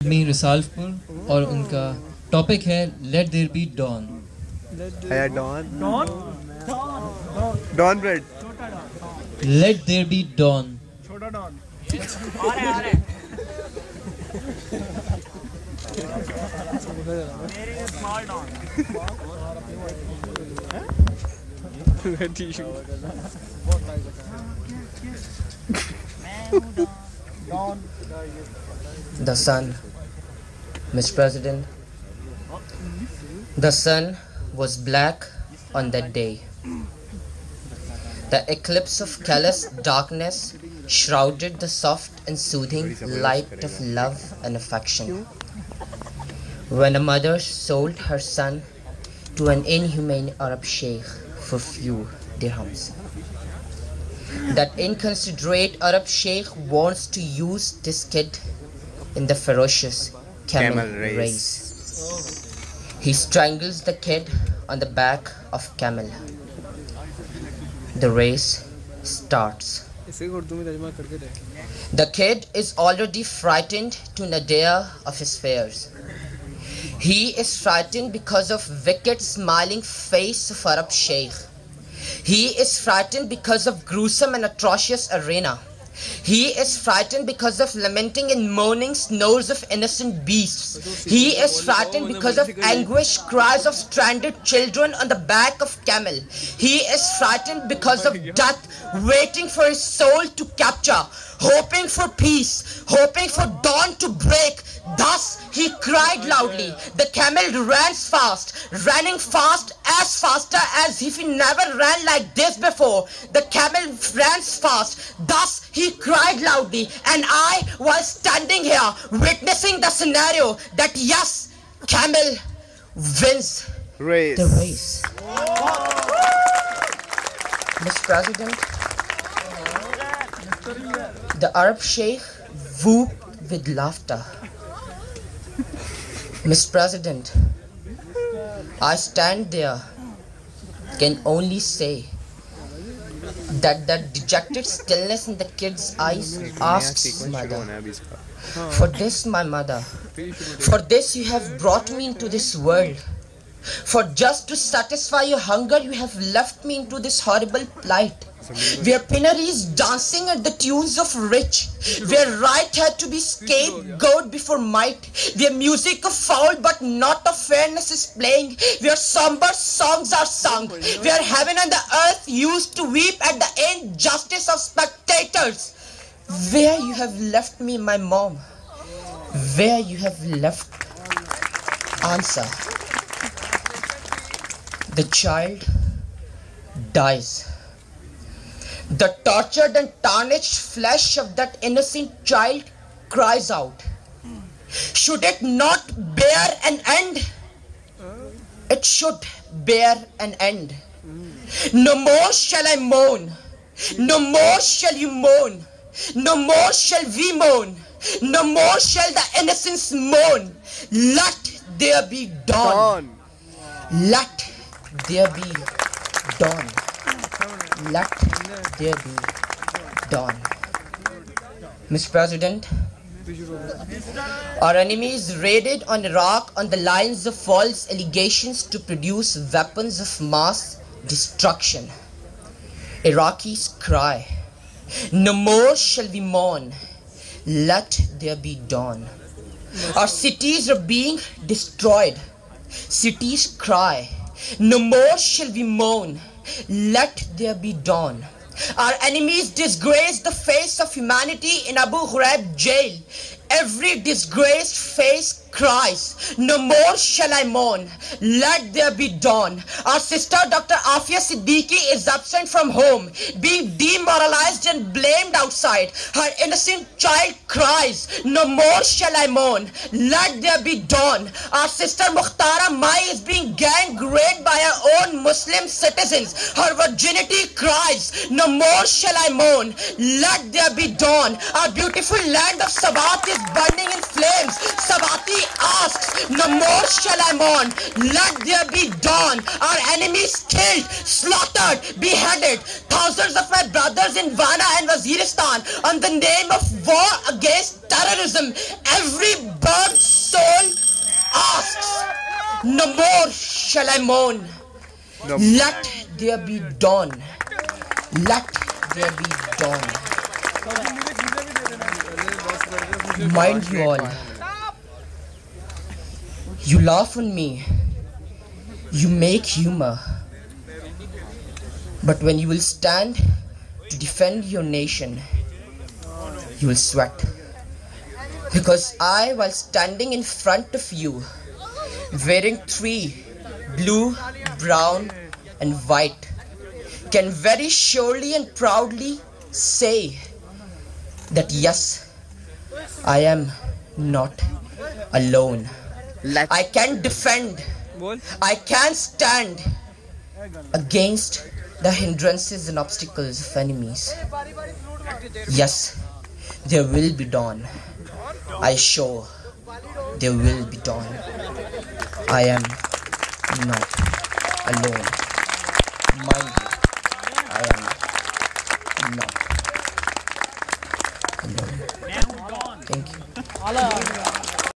मी रिसालपुर और उनका टॉपिक है let there be dawn. Dawn bread. Let there be dawn. छोटा डॉन। मेरे small dawn. The sun, Mr. President, the sun was black on that day. The eclipse of callous darkness shrouded the soft and soothing light of love and affection. When a mother sold her son to an inhumane Arab sheikh for few dirhams. That inconsiderate Arab sheikh wants to use this kid in the ferocious camel race. He strangles the kid on the back of camel. The race starts. The kid is already frightened to nadir of his fears. He is frightened because of wicked smiling face of Arab sheikh. He is frightened because of gruesome and atrocious arena. He is frightened because of lamenting and moaning snores of innocent beasts. He is frightened because of anguished cries of stranded children on the back of camel. He is frightened because of death waiting for his soul to capture, hoping for peace, hoping for dawn to break. Thus he cried loudly. The camel ran fast, running fast as faster as if he never ran like this before. The camel ran fast. Thus he cried loudly, and I was standing here witnessing the scenario that yes, camel wins the race. Mr. President, the Arab sheikh whooped with laughter. Mr. President, I stand there, can only say that dejected stillness in the kid's eyes asks his mother, for this my mother, for this you have brought me into this world, for just to satisfy your hunger you have left me into this horrible plight, where penury is dancing at the tunes of rich, where right had to be scapegoat before might, where music of foul but not of fairness is playing, where somber songs are sung, where heaven and the earth used to weep at the injustice of spectators. Where you have left me, my mom, where you have left answer. The child dies. The tortured and tarnished flesh of that innocent child cries out. Should it not bear an end? It should bear an end. No more shall I moan. No more shall you moan. No more shall we moan. No more shall the innocents moan. Let there be dawn. Let there be dawn. Let there be dawn. Mr. President, our enemies raided on Iraq on the lines of false allegations to produce weapons of mass destruction. Iraqis cry, no more shall we mourn. Let there be dawn. Our cities are being destroyed. Cities cry, no more shall we mourn. Let there be dawn. Our enemies disgrace the face of humanity in Abu Ghraib jail. Every disgraced face cries, no more shall I mourn. Let there be dawn. Our sister Dr. Afia Siddiqui is absent from home, being demoralized and blamed outside. Her innocent child cries, no more shall I mourn. Let there be dawn. Our sister Mukhtara Mai is being gang raped by her own Muslim citizens. Her virginity cries, no more shall I mourn. Let there be dawn. Our beautiful land of Sawat is burning in flames. Sawati asks, no more shall I mourn. Let there be dawn. Our enemies killed, slaughtered, beheaded. Thousands of my brothers in Wana and Waziristan on the name of war against terrorism. Every bird No more shall I moan. No. Let there be dawn. Let there be dawn. Mind you all, you laugh on me, you make humor, but when you will stand to defend your nation, you will sweat. Because I, while standing in front of you, wearing 3 blue, brown and white, can very surely and proudly say that yes, I am not alone. I can defend, I can stand against the hindrances and obstacles of enemies. Yes, there will be dawn. I assure there will be dawn. I am not alone. Mind you, I am not alone. Thank you.